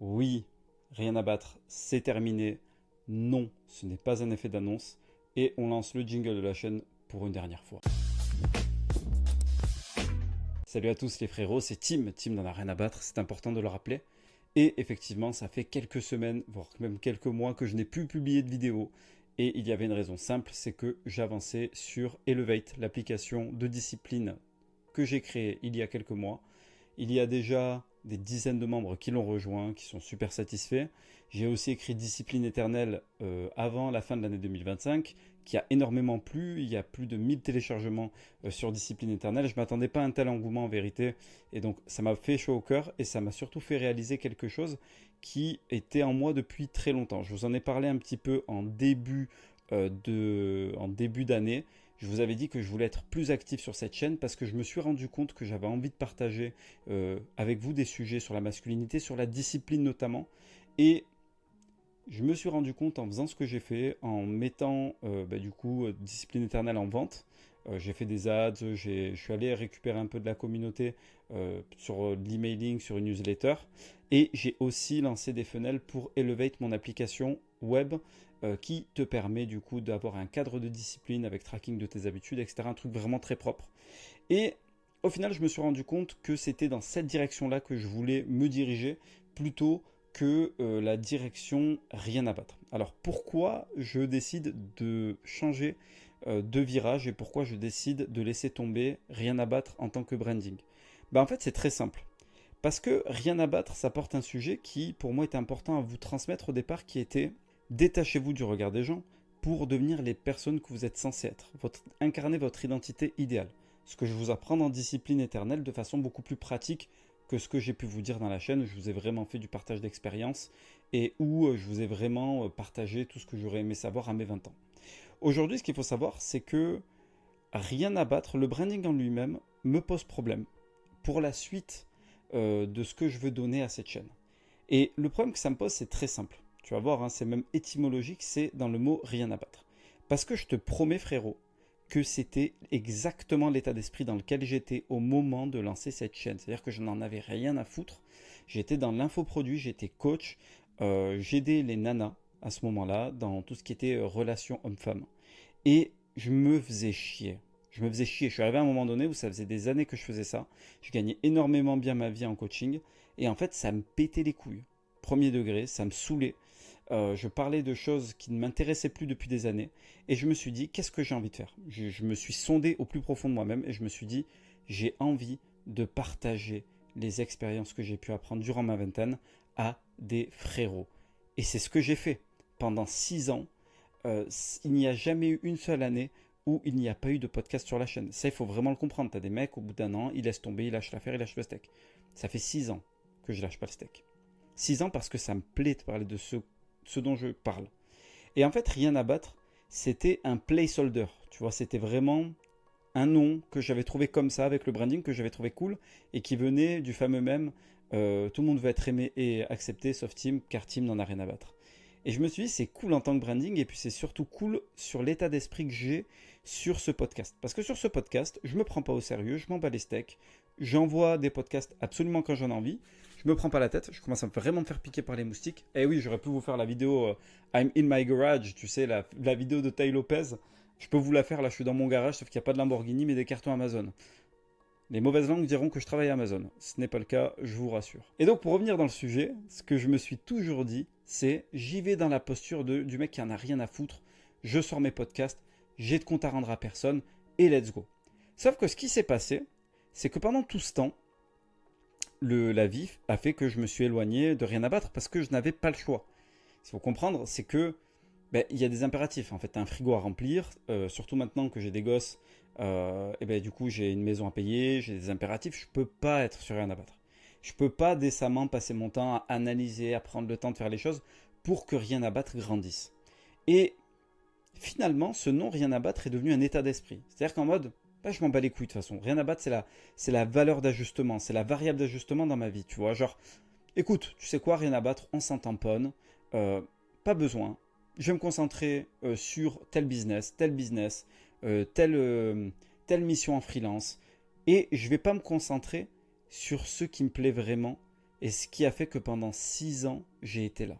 Oui, rien à battre, c'est terminé. Non, ce n'est pas un effet d'annonce. Et on lance le jingle de la chaîne pour une dernière fois. Salut à tous les frérots, c'est Tim. Tim n'en a rien à battre, c'est important de le rappeler. Et effectivement, ça fait quelques semaines, voire même quelques mois que je n'ai plus publié de vidéo. Et il y avait une raison simple, c'est que j'avançais sur Elevate, l'application de discipline que j'ai créée il y a quelques mois. Il y a déjà des dizaines de membres qui l'ont rejoint, qui sont super satisfaits. J'ai aussi écrit Discipline éternelle avant la fin de l'année 2025, qui a énormément plu. Il y a plus de 1000 téléchargements sur Discipline éternelle. Je ne m'attendais pas à un tel engouement en vérité. Et donc ça m'a fait chaud au cœur et ça m'a surtout fait réaliser quelque chose qui était en moi depuis très longtemps. Je vous en ai parlé un petit peu en début d'année. Je vous avais dit que je voulais être plus actif sur cette chaîne parce que je me suis rendu compte que j'avais envie de partager avec vous des sujets sur la masculinité, sur la discipline notamment. Et je me suis rendu compte en faisant ce que j'ai fait, en mettant Discipline éternelle en vente. J'ai fait des ads, je suis allé récupérer un peu de la communauté sur l'emailing, sur une newsletter. Et j'ai aussi lancé des funnels pour Elevate, mon application web qui te permet du coup d'avoir un cadre de discipline avec tracking de tes habitudes, etc. Un truc vraiment très propre. Et au final, je me suis rendu compte que c'était dans cette direction-là que je voulais me diriger plutôt que la direction rien à battre. Alors pourquoi je décide de changer de virage et pourquoi je décide de laisser tomber rien à battre en tant que branding? En fait, c'est très simple. Parce que rien à battre, ça porte un sujet qui, pour moi, était important à vous transmettre au départ, qui était détachez-vous du regard des gens pour devenir les personnes que vous êtes censés être, incarner votre identité idéale. Ce que je vous apprends en discipline éternelle de façon beaucoup plus pratique que ce que j'ai pu vous dire dans la chaîne. Je vous ai vraiment fait du partage d'expérience et où je vous ai vraiment partagé tout ce que j'aurais aimé savoir à mes 20 ans. Aujourd'hui, ce qu'il faut savoir, c'est que rien à battre, le branding en lui-même me pose problème pour la suite de ce que je veux donner à cette chaîne. Et le problème que ça me pose, c'est très simple. Tu vas voir, hein, c'est même étymologique, c'est dans le mot rien à battre. Parce que je te promets, frérot, que c'était exactement l'état d'esprit dans lequel j'étais au moment de lancer cette chaîne. C'est-à-dire que je n'en avais rien à foutre. J'étais dans l'infoproduit, j'étais coach, j'aidais les nanas à ce moment-là dans tout ce qui était relation homme-femme. Et je me faisais chier. Je me faisais chier. Je suis arrivé à un moment donné où ça faisait des années que je faisais ça. Je gagnais énormément bien ma vie en coaching. Et en fait, ça me pétait les couilles. Premier degré, ça me saoulait. Je parlais de choses qui ne m'intéressaient plus depuis des années. Et je me suis dit, qu'est-ce que j'ai envie de faire? Je me suis sondé au plus profond de moi-même et je me suis dit, j'ai envie de partager les expériences que j'ai pu apprendre durant ma vingtaine à des frérots. Et c'est ce que j'ai fait. Pendant 6 ans, il n'y a jamais eu une seule année où il n'y a pas eu de podcast sur la chaîne. Ça, il faut vraiment le comprendre. Tu as des mecs, au bout d'un an, ils laissent tomber, ils lâchent l'affaire, ils lâchent le steak. Ça fait 6 ans que je lâche pas le steak. 6 ans parce que ça me plaît de parler de ce dont je parle. Et en fait, rien à battre, c'était un placeholder. Tu vois, c'était vraiment un nom que j'avais trouvé comme ça avec le branding que j'avais trouvé cool et qui venait du fameux même tout le monde veut être aimé et accepté sauf Tim car Tim n'en a rien à battre. Et je me suis dit c'est cool en tant que branding et puis c'est surtout cool sur l'état d'esprit que j'ai sur ce podcast. Parce que sur ce podcast, je me prends pas au sérieux, je m'en bats les steaks, j'envoie des podcasts absolument quand j'en ai envie, je me prends pas la tête, je commence à vraiment me faire piquer par les moustiques. Et oui, j'aurais pu vous faire la vidéo I'm in my garage, tu sais, la vidéo de Tai Lopez. Je peux vous la faire, là je suis dans mon garage, sauf qu'il n'y a pas de Lamborghini mais des cartons Amazon. Les mauvaises langues diront que je travaille à Amazon. Ce n'est pas le cas, je vous rassure. Et donc pour revenir dans le sujet, ce que je me suis toujours dit, c'est j'y vais dans la posture du mec qui en a rien à foutre, je sors mes podcasts, j'ai de compte à rendre à personne, et let's go. Sauf que ce qui s'est passé, c'est que pendant tout ce temps, la vie a fait que je me suis éloigné de rien à battre parce que je n'avais pas le choix. Ce qu'il faut comprendre, c'est que il y a des impératifs. En fait, tu as un frigo à remplir, surtout maintenant que j'ai des gosses, du coup j'ai une maison à payer, j'ai des impératifs, je peux pas être sur rien à battre. Je peux pas décemment passer mon temps à analyser, à prendre le temps de faire les choses pour que rien à battre grandisse. Et finalement, ce non rien à battre est devenu un état d'esprit. C'est-à-dire qu'en mode, je m'en bats les couilles de toute façon. Rien à battre, c'est la valeur d'ajustement, c'est la variable d'ajustement dans ma vie, tu vois. Genre, écoute, tu sais quoi, rien à battre, on s'en tamponne, pas besoin. Je vais me concentrer sur tel business, telle mission en freelance. Et je ne vais pas me concentrer sur ce qui me plaît vraiment, et ce qui a fait que pendant 6 ans, j'ai été là,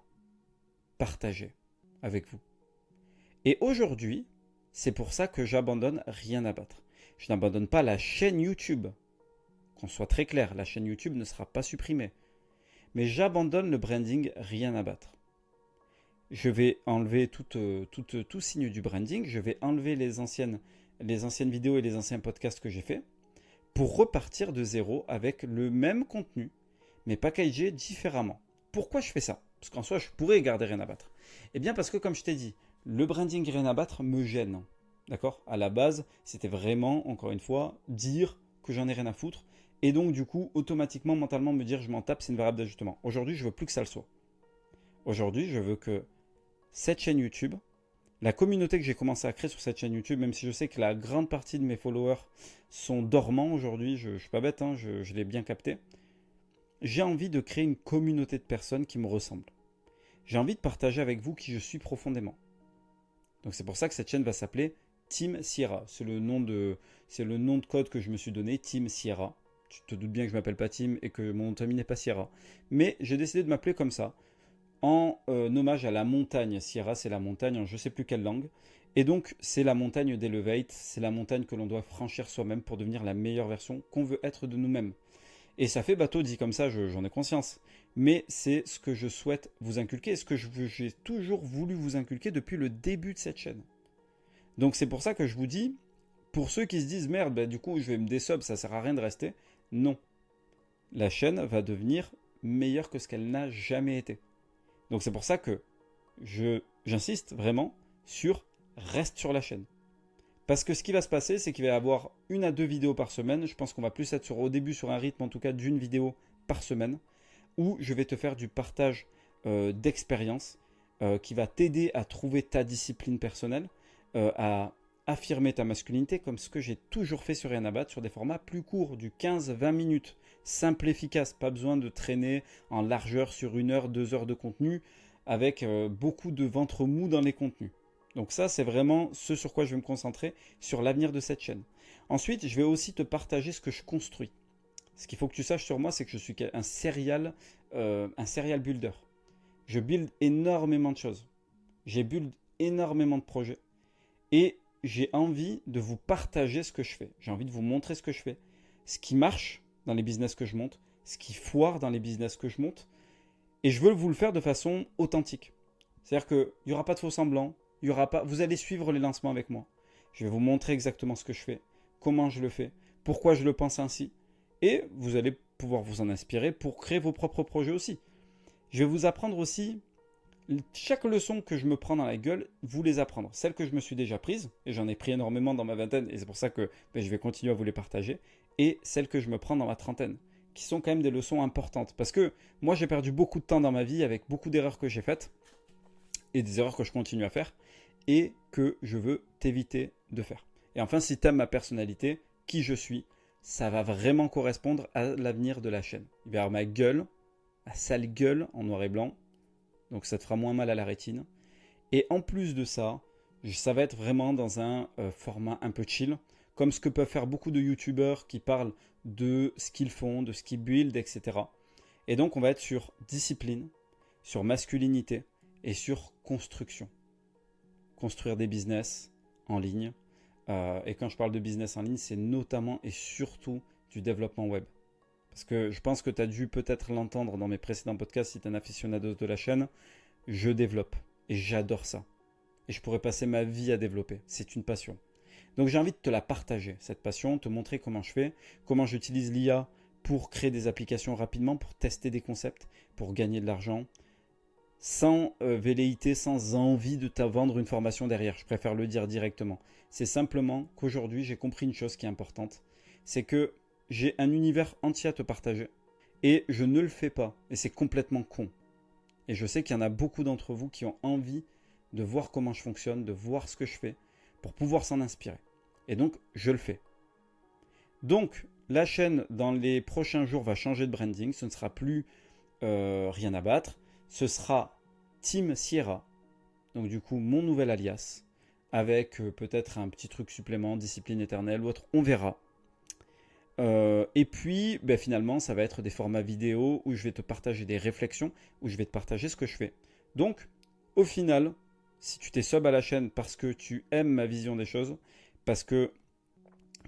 partagé avec vous. Et aujourd'hui, c'est pour ça que j'abandonne Rien à battre. Je n'abandonne pas la chaîne YouTube. Qu'on soit très clair, la chaîne YouTube ne sera pas supprimée. Mais j'abandonne le branding Rien à battre. Je vais enlever tout signe du branding. Je vais enlever les anciennes vidéos et les anciens podcasts que j'ai faits pour repartir de zéro avec le même contenu, mais packagé différemment. Pourquoi je fais ça? Parce qu'en soi, je pourrais garder Rien à battre. Eh bien parce que, comme je t'ai dit, le branding Rien à battre me gêne. D'accord? À la base, c'était vraiment, encore une fois, dire que j'en ai rien à foutre. Et donc, du coup, automatiquement, mentalement, me dire je m'en tape, c'est une variable d'ajustement. Aujourd'hui, je veux plus que ça le soit. Aujourd'hui, je veux que cette chaîne YouTube, la communauté que j'ai commencé à créer sur cette chaîne YouTube, même si je sais que la grande partie de mes followers sont dormants aujourd'hui, je ne suis pas bête, hein, je l'ai bien capté, j'ai envie de créer une communauté de personnes qui me ressemblent. J'ai envie de partager avec vous qui je suis profondément. Donc c'est pour ça que cette chaîne va s'appeler Team Sierra. C'est le nom de code que je me suis donné, Team Sierra. Tu te doutes bien que je ne m'appelle pas Team et que mon nom de famille n'est pas Sierra. Mais j'ai décidé de m'appeler comme ça, en hommage à la montagne. Sierra, c'est la montagne en je ne sais plus quelle langue. Et donc, c'est la montagne d'Elevate, c'est la montagne que l'on doit franchir soi-même pour devenir la meilleure version qu'on veut être de nous-mêmes. Et ça fait bateau dit comme ça, j'en ai conscience. Mais c'est ce que je souhaite vous inculquer, ce que j'ai toujours voulu vous inculquer depuis le début de cette chaîne. Donc c'est pour ça que je vous dis, pour ceux qui se disent merde, bah, du coup je vais me désub, ça sert à rien de rester. Non. La chaîne va devenir meilleure que ce qu'elle n'a jamais été. Donc c'est pour ça que j'insiste vraiment sur reste sur la chaîne. Parce que ce qui va se passer, c'est qu'il va y avoir 1 à 2 vidéos par semaine. Je pense qu'on va plus être au début sur un rythme en tout cas d'une vidéo par semaine, où je vais te faire du partage d'expérience qui va t'aider à trouver ta discipline personnelle, à affirmer ta masculinité, comme ce que j'ai toujours fait sur Rien à battre, sur des formats plus courts, du 15-20 minutes, simple, efficace, pas besoin de traîner en largeur sur 1 heure, 2 heures de contenu, avec beaucoup de ventre mou dans les contenus. Donc ça, c'est vraiment ce sur quoi je vais me concentrer sur l'avenir de cette chaîne. Ensuite, je vais aussi te partager ce que je construis. Ce qu'il faut que tu saches sur moi, c'est que je suis un serial builder. Je build énormément de choses. J'ai build énormément de projets. Et j'ai envie de vous partager ce que je fais. J'ai envie de vous montrer ce que je fais. Ce qui marche dans les business que je monte. Ce qui foire dans les business que je monte. Et je veux vous le faire de façon authentique. C'est-à-dire qu'il n'y aura pas de faux semblants. Vous allez suivre les lancements avec moi. Je vais vous montrer exactement ce que je fais. Comment je le fais. Pourquoi je le pense ainsi. Et vous allez pouvoir vous en inspirer pour créer vos propres projets aussi. Je vais vous apprendre aussi, chaque leçon que je me prends dans la gueule, vous les apprendre. Celles que je me suis déjà prises, et j'en ai pris énormément dans ma vingtaine, et c'est pour ça que je vais continuer à vous les partager, et celles que je me prends dans ma trentaine, qui sont quand même des leçons importantes. Parce que moi, j'ai perdu beaucoup de temps dans ma vie avec beaucoup d'erreurs que j'ai faites, et des erreurs que je continue à faire, et que je veux t'éviter de faire. Et enfin, si tu aimes ma personnalité, qui je suis, ça va vraiment correspondre à l'avenir de la chaîne. Il va y avoir ma gueule, ma sale gueule en noir et blanc, donc ça te fera moins mal à la rétine. Et en plus de ça, ça va être vraiment dans un format un peu chill, comme ce que peuvent faire beaucoup de youtubeurs qui parlent de ce qu'ils font, de ce qu'ils build, etc. Et donc on va être sur discipline, sur masculinité et sur construction. Construire des business en ligne. Et quand je parle de business en ligne, c'est notamment et surtout du développement web. Parce que je pense que tu as dû peut-être l'entendre dans mes précédents podcasts si tu es un aficionado de la chaîne. Je développe et j'adore ça. Et je pourrais passer ma vie à développer. C'est une passion. Donc j'ai envie de te la partager, cette passion, te montrer comment je fais, comment j'utilise l'IA pour créer des applications rapidement, pour tester des concepts, pour gagner de l'argent, sans velléité, sans envie de te vendre une formation derrière. Je préfère le dire directement. C'est simplement qu'aujourd'hui, j'ai compris une chose qui est importante. C'est que j'ai un univers entier à te partager. Et je ne le fais pas. Et c'est complètement con. Et je sais qu'il y en a beaucoup d'entre vous qui ont envie de voir comment je fonctionne, de voir ce que je fais, pour pouvoir s'en inspirer. Et donc, je le fais. Donc, la chaîne, dans les prochains jours, va changer de branding. Ce ne sera plus Rien à battre. Ce sera Team Sierra. Donc, du coup, mon nouvel alias. Avec peut-être un petit truc supplément, discipline éternelle ou autre. On verra. Et puis, ben, finalement, ça va être des formats vidéo où je vais te partager des réflexions, où je vais te partager ce que je fais. Donc, au final, si tu t'es sub à la chaîne parce que tu aimes ma vision des choses, parce que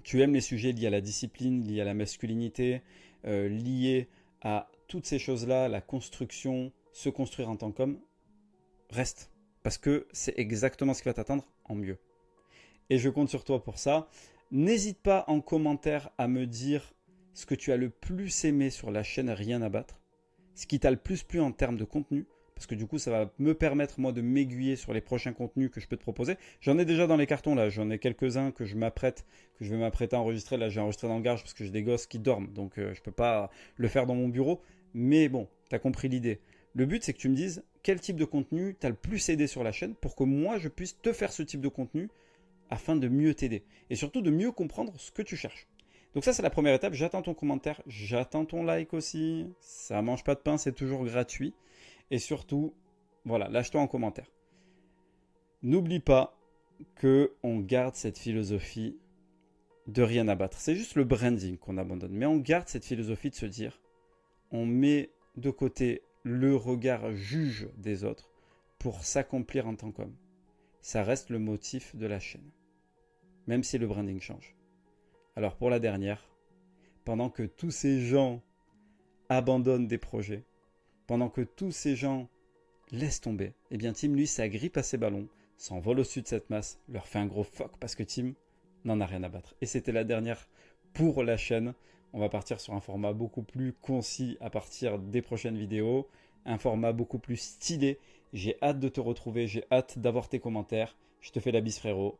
tu aimes les sujets liés à la discipline, liés à la masculinité, liés à toutes ces choses-là, la construction, se construire en tant qu'homme, reste. Parce que c'est exactement ce qui va t'attendre en mieux. Et je compte sur toi pour ça. N'hésite pas en commentaire à me dire ce que tu as le plus aimé sur la chaîne Rien à battre, ce qui t'a le plus plu en termes de contenu, parce que du coup ça va me permettre moi de m'aiguiller sur les prochains contenus que je peux te proposer. J'en ai déjà dans les cartons là, j'en ai quelques-uns que je vais m'apprêter à enregistrer. Là j'ai enregistré dans le garage parce que j'ai des gosses qui dorment, donc je ne peux pas le faire dans mon bureau. Mais bon, tu as compris l'idée. Le but c'est que tu me dises quel type de contenu t'as le plus aidé sur la chaîne pour que moi je puisse te faire ce type de contenu afin de mieux t'aider et surtout de mieux comprendre ce que tu cherches. Donc ça c'est la première étape, j'attends ton commentaire, j'attends ton like aussi, ça mange pas de pain, c'est toujours gratuit. Et surtout, voilà, lâche-toi en commentaire. N'oublie pas qu'on garde cette philosophie de rien à battre. C'est juste le branding qu'on abandonne, mais on garde cette philosophie de se dire, on met de côté le regard juge des autres pour s'accomplir en tant qu'homme. Ça reste le motif de la chaîne, même si le branding change. Alors pour la dernière, pendant que tous ces gens abandonnent des projets, pendant que tous ces gens laissent tomber, eh bien Tim, lui, s'agrippe à ses ballons, s'envole au-dessus de cette masse, leur fait un gros fuck parce que Tim n'en a rien à battre. Et c'était la dernière pour la chaîne. On va partir sur un format beaucoup plus concis à partir des prochaines vidéos, un format beaucoup plus stylé. J'ai hâte de te retrouver, j'ai hâte d'avoir tes commentaires. Je te fais la bise frérot.